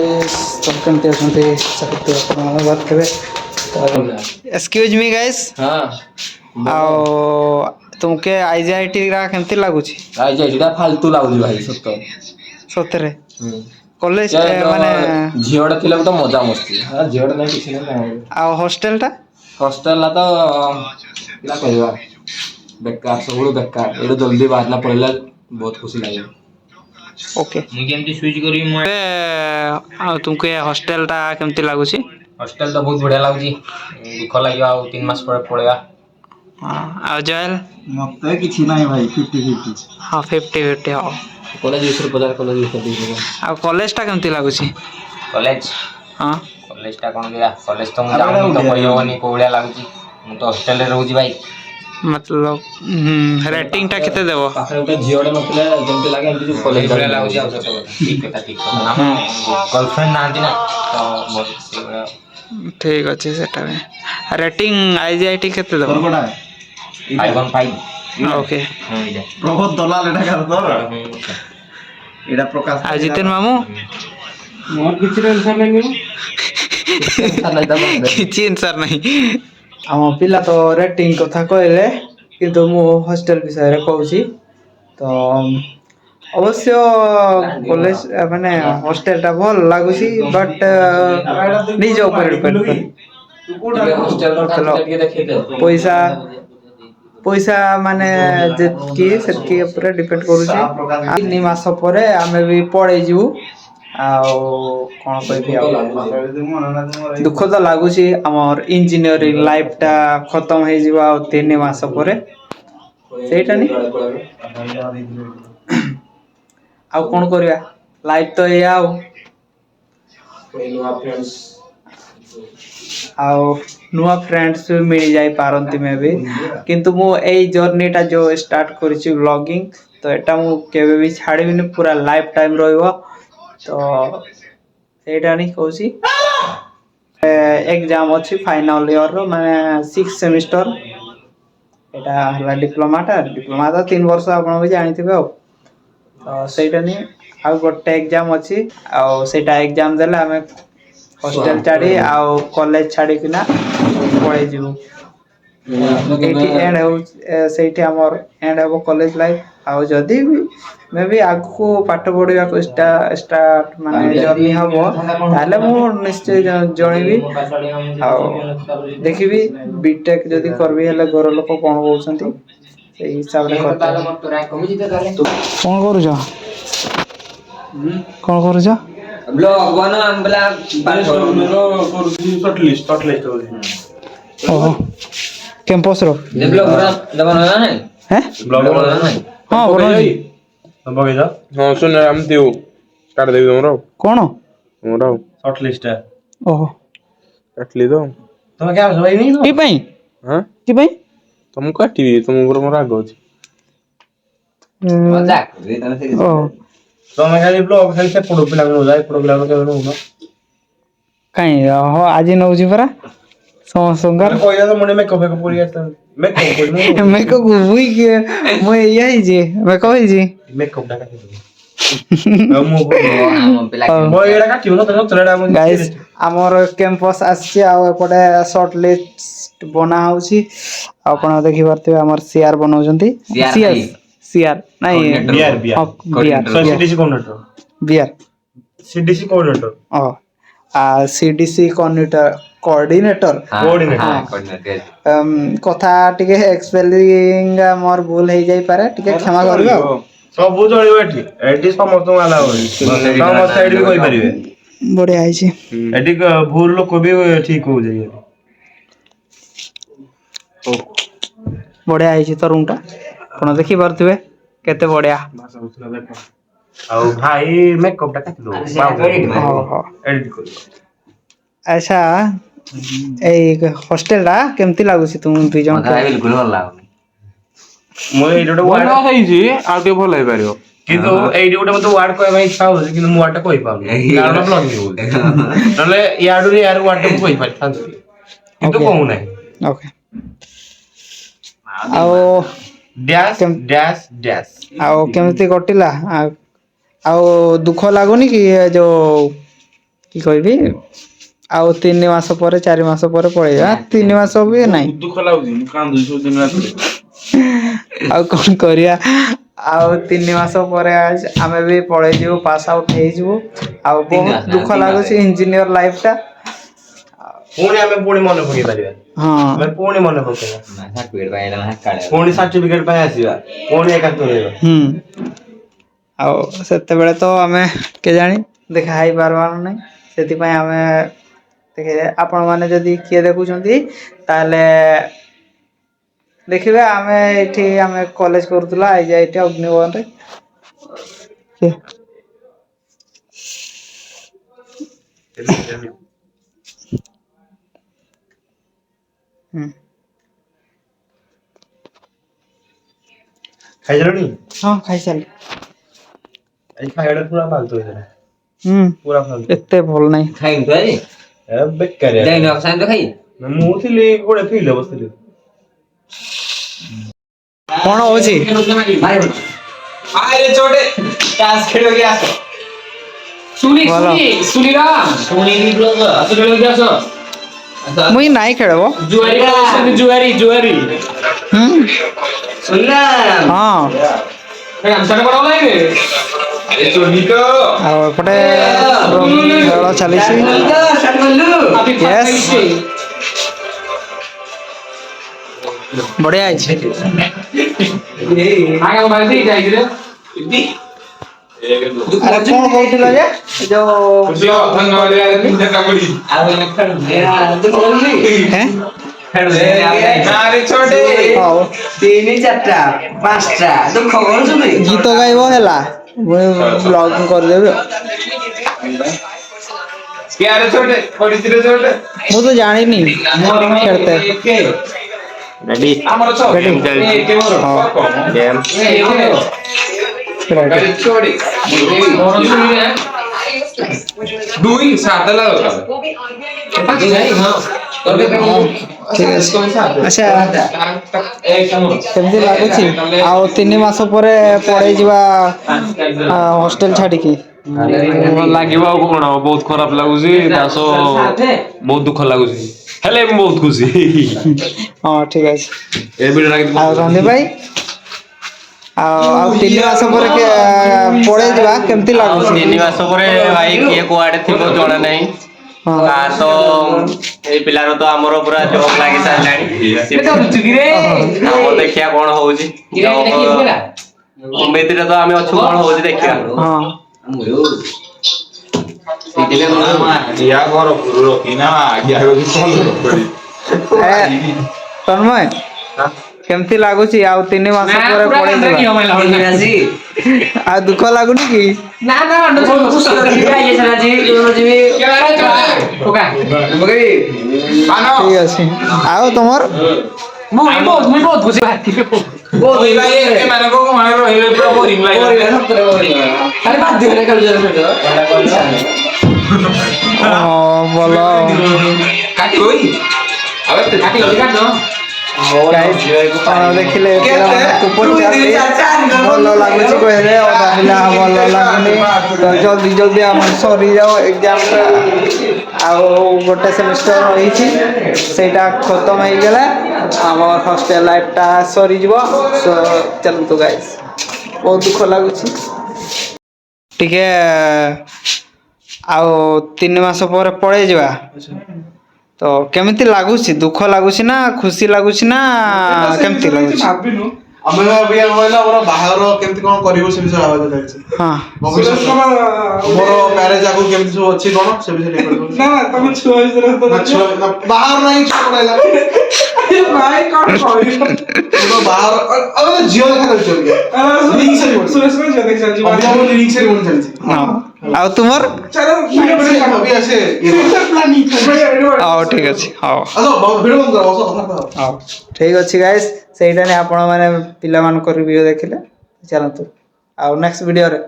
तो केमती असंती सकते अपन बात करे एक्सक्यूज मी गाइस हां आओ तुमके आईजीआईटी रा केमती लागु छी आईजीआईटी दा फालतू लागु भाई सत्य सतरे कॉलेज माने माने झियोडा थिला तो मजा मस्ती हां झियोडा नै किछ नै आ हॉस्टल ला तो किला कहबा बेकार सब बेकार एडो जल्दी बाहरला पड़ला बहुत खुशी लागे ओके मु केमती स्विच करी मु आ तुमके हॉस्टल ता केमती लागु छी हॉस्टल तो बहुत बढ़िया लागु छी दुख लागियो आ 3 मास पर पळेगा हां आ जायल मते किछि नाही भाई 50-50 हां 50-50 हां कॉलेज विषय पता कॉलेज विषय आ कॉलेज ता केमती लागु छी कॉलेज हां कॉलेज ता कोन गया कॉलेज तो मु जाऊ तो कहयोनी कोळ्या लागु छी मु तो हॉस्टल रे रहू छी भाई मतलब रेटिंग ता केते देबो पाखरे उटा जियोडा नथले जेमते लागे एमती कॉलेज बढ़िया लागु छी ठीक कथा हम गर्लफ्रेंड नांती ना तो ठीक अछि सेटा में रेटिंग आईजीआईटी केते देबो तोरबडा आईफोन 5 ओके बहुत दलाल एटा कर तोर एटा प्रकाश आ जितेन मामू मोर किछि टेंशन नहीं किछि आंसर नहीं हम पिला तो रेटिंग कथा कहले किंतु मु हॉस्टल विषय रे कहूची तो अवश्य कॉलेज माने हॉस्टल ता भल लागुची बट निज ऊपर डिपेंड कर पैसा पैसा माने जेतकी सेतकी ऊपर डिपेंड करूची 3 मास परे हमें भी पड़े जू कोन कहबी दुख तो लागुची हमर इंजीनियरिंग लाइफ टा खत्म हे जीवा 3 मास परे सेटा नि आ कोन करिया लाइफ तो ए आउ नुआ फ्रेंड्स भी मिल जाई पारंती में भी किंतु मु एई जर्नी टा जो स्टार्ट करिछि व्लॉगिंग तो एटा मु केबे भी छाड़ीबिनी पूरा लाइफ टाइम रहइबो तो सेटा नहीं कहूची एग्जाम अच्छी फाइनल ईयर रो माने 6 सेमेस्टर एटा हला डिप्लोमा तो 3 वर्ष आपण भी जानिथिबे तो सेटा नहीं आ गोटे एग्जाम अच्छी आ सेटा एग्जाम देले हमें हॉस्टल छाड़ी आ कॉलेज छाड़ी किना पळे जीवु एटी एंड हो सेठी हमर एंड हो कॉलेज लाइफ आ जदी भी मे भी आगु पाठ पढिया को स्टार्ट माने जर्नी हबो ताले मु निश्चय जणेबी आ देखिबी बीटेक जदी करबी हले घर लोक कोन बोलछंती सेही हिसाब रे कोन करू छ कोन करू छ ब्लॉग बना हमला शॉर्ट लिस्ट ओहो कैंपस रो ब्लॉग बना दबना है हैं ब्लॉग बना है हां बना हम बगे जा हां सुन हम देऊ काट देबी हमरो कोन हमरो शॉर्ट लिस्ट है ओहो काटली दो तुम क्या भाई नहीं की पई हां की पई तुम काटीबी तुम ऊपर मोर आगो छी मजाक रे तने से ओ तुम खाली ब्लॉग खाली से पड़ो पिला को जाय पड़ो पिला को केबे नो काई हो आज नौजी परा समसंगार कोइला तो मने मेकअप को पूरी आता मेकअप कोइ मैं को गुई के मैं यही जी मैं कहै जी मेकअप डाका मो मो एडा काटियो न तो चलेडा मो गाइस हमर कैंपस आसी आ एपटे शॉर्ट लिस्ट बना होउची आपण देखि परते हमर सीआर बनाउछंती सीआर नहीं BR CDC coordinator BR CDC coordinator ओ सीडीसी कोऑर्डिनेटर कथा टिके एक्सपेलिंग मोर भूल हे जाई पारे टिके क्षमा करबो सब जळियो एठी एठी समस्त वाला होई समस्त साइड भी कोइ परिबे बढ़िया आइ छी एठी भूल लोक भी ठीक हो जाई बढ़िया आइ छी तो रूमटा कोन देखि परथिबे केते बढ़िया आ भाई मेकअप टा काट दो एडिट कर अच्छा ए हॉस्टल रा केमती लागु छी तुम दुई जन मजा बिल्कुल भल लागो मो एडोटा वार्ड वार्ड है जी आउटे भल है पारियो किंतु एडी गोटे मते वार्ड कहबा इच्छा हो किंतु मु वार्ड कहि पाउनी कारण ब्लॉग बोल नले याडू रे यार वार्ड को कहि पाइ थांती किंतु कहू नै ओके आओ डैश डैश डैश आओ केमती कटिला आओ दुख लागुनी कि जो କି କହିବି ଆଉ 3 ମାସ ପରେ 4 ମାସ ପରେ ପଳେଇବା 3 ମାସ ବି ନାହିଁ ଦୁଃଖ ଲାଗୁଛି ମୁଁ କାନ୍ଦୁଛି ସବୁ ଦିନ ରାତିରେ ଆଉ କଣ କରିବା ଆଉ 3 ମାସ ପରେ ଆମେ ବି ପଳେଇ ଯିବୁ ପାସ୍ ଆଉଟ୍ ହେଇଯିବୁ ଆଉ ବହୁତ ଦୁଃଖ ଲାଗୁଛି ଇଞ୍ଜିନିୟର ଲାଇଫ ଟା ପୁଣି ଆମେ ପୁଣି ମନେ ପକେଇ ପାରିବା ହଁ ଆମେ ପୁଣି ମନେ ପକେଇବା ସାର୍ଟିଫିକେଟ ପାଇଁ ଏଇଟା ହାକାଳେ ପୁଣି ସାର୍ଟିଫିକେଟ ପାଇଁ ଆସିବା ପୁଣି ଏକାଠି ରହିବା ଆଉ ସେତେବେଳେ ତ ଆମେ କେଜାଣି ଦେଖା ହେଇପାରିବାର ନାହିଁ ସେଥିପାଇଁ ଆମେ ଦେଖେ ଆପଣମାନେ ଯଦି କିଏ ଦେଖୁଛନ୍ତି ତାହେଲେ ଦେଖିବେ ଆମେ ଏଠି ଆମେ କଲେଜ କରୁଥିଲା ଏଇଠି ଅଗ୍ନିଭବନରେ ଖାଇସାରିଲଣି ହଁ ଖାଇସାରିଲି ଆଜି ଖାଇବାଟା ପୁରା ଫାଲତୁ ହେଇଥିଲା ପୁରା ଫାଲତୁ ଏତେ ଭଲ ନାହିଁ ଖାଇନି ତୁ ଆଜି ବେକାରିଆ ଯାଇନି ସାଙ୍ଗେ ତ ଖାଇ ମୁଁ ଥିଲି ଗୋଟେ ଫିଲ୍ଡରେ ବସିଥିଲି କଣ ହଉଛି ଆରେ ଚୋଟେ ତାସ ଖେଳିବାକୁ ଆସ ଭଲ ଶୁଣିବି ବ୍ଲଗ ଆସ ଖେଳିବାକୁ ଆସ ମୁଇଁ ନାଇଁ ଖେଳବ ଜୁଆରୀ ଶୁଣିଲା ହଁ ଆଉ ଏପଟେ ଖେଳ ଚାଲିଛି ବଢିଆ ହେଇଛି ଆରେ କଣ କହୁଥିଲ ଯେ ହଉ 3 4 5ଟା ଦୁଃଖ କରୁଛୁ ଗୀତ ଗାଇବ ହେଲା ମୁଁ ବ୍ଲଗ କରିଦେବି ମୁଁ ତ ଜାଣିନି ଖେଳତେ ରେଡି ଠିକ ଅଛି ଆଚ୍ଛା କେମିତି ଲାଗୁଛି ଆଉ 3 ମାସ ପରେ ପଳେଇ ଯିବା ହଷ୍ଟେଲ ଛାଡିକି ଲାଗିବ ଆଉ କଣ ବହୁତ ଖରାପ ଲାଗୁଛି ତା ସହ ବହୁତ ଦୁଃଖ ଲାଗୁଛି ହେଲେ ମୁଁ ବହୁତ ଖୁସି ହଁ ଠିକ ଅଛି ଏ ଭିଡିଓ ଆଉ ସନ୍ଦୀପ ଭାଇ ଆଉ 3 ମାସ ପରେ ପଳେଇ ଯିବା କେମିତି ଲାଗୁଛି 3 ମାସ ପରେ ଭାଇ କିଏ କୁଆଡେ ଥିବ ଜଣା ନାହିଁ ତ ଏଇ ପିଲାର ତ ଆମର ପୁରା ଜବ୍ ଲାଗି ସାରିଲାଣି ଆମର ଦେଖିବା କଣ ହଉଛି ଏମିତିରେ ତ ଆମେ ଅଛୁ କଣ ହଉଛି ଦେଖିବା ହଁ ତନ୍ମୟ କେମିତି ଲାଗୁଛି ଆଉ 3 ମାସ ପରେ ପଳେଇ ଯିବା ଆଉ ଦୁଃଖ ଲାଗୁନି କି ଠିକ ଅଛି ଆଉ ତମର ଭଲ ଦେଖିଲେ ଭଲ ଲାଗୁଛି କହିଲେ ଅଧା ପିଲା ଭଲ ଲାଗୁନି ଜଲ୍ଦି ଜଲ୍ଦି ଆମର ସରିଯାଉ ଏକ୍ଜାମ ଆଉ ଗୋଟେ ସେମିଷ୍ଟର ରହିଛି ସେଇଟା ଖତମ ହେଇଗଲା ଆମ ହଷ୍ଟେଲ ଲାଇଫଟା ସରିଯିବ ଚାଲନ୍ତୁ ଗାଇସ୍ ବହୁତ ଦୁଃଖ ଲାଗୁଛି ଟିକେ ଆଉ 3 ମାସ ପରେ ପଳେଇ ଯିବା ତ କେମିତି ଲାଗୁଛି ଦୁଃଖ ଲାଗୁଛି ନା ଖୁସି ଲାଗୁଛି ନା କେମିତି ଲାଗୁଛି ଆମେ କହିଲା ଆମର ବାହାଘର କେମିତି କଣ କରିବ ସେ ବିଷୟରେ ଭାବିବାକୁ ଲାଗିଛି ମୋର ମ୍ୟାରେଜ ଆଗକୁ କେମିତି ସବୁ ଅଛି କଣ ସେ ବିଷୟରେ ବାହାଘର ନାହିଁ ଛୁଆ ପଡାଇଲା ବାହାଘର ଝିଅ ଦେଖା ଚାଲିଛି ଆଉ ତୁମର ହଉ ଠିକ ଅଛି ହଉ ହଉ ଠିକ ଅଛି ଗାଇସ୍ ସେଇଟା ଆପଣମାନେ ପିଲାମାନଙ୍କର ଭିଡ଼ିଓ ଦେଖିଲେ ଚାଲନ୍ତୁ ଆଉ ନେକ୍ସଟ ଭିଡ଼ିଓରେ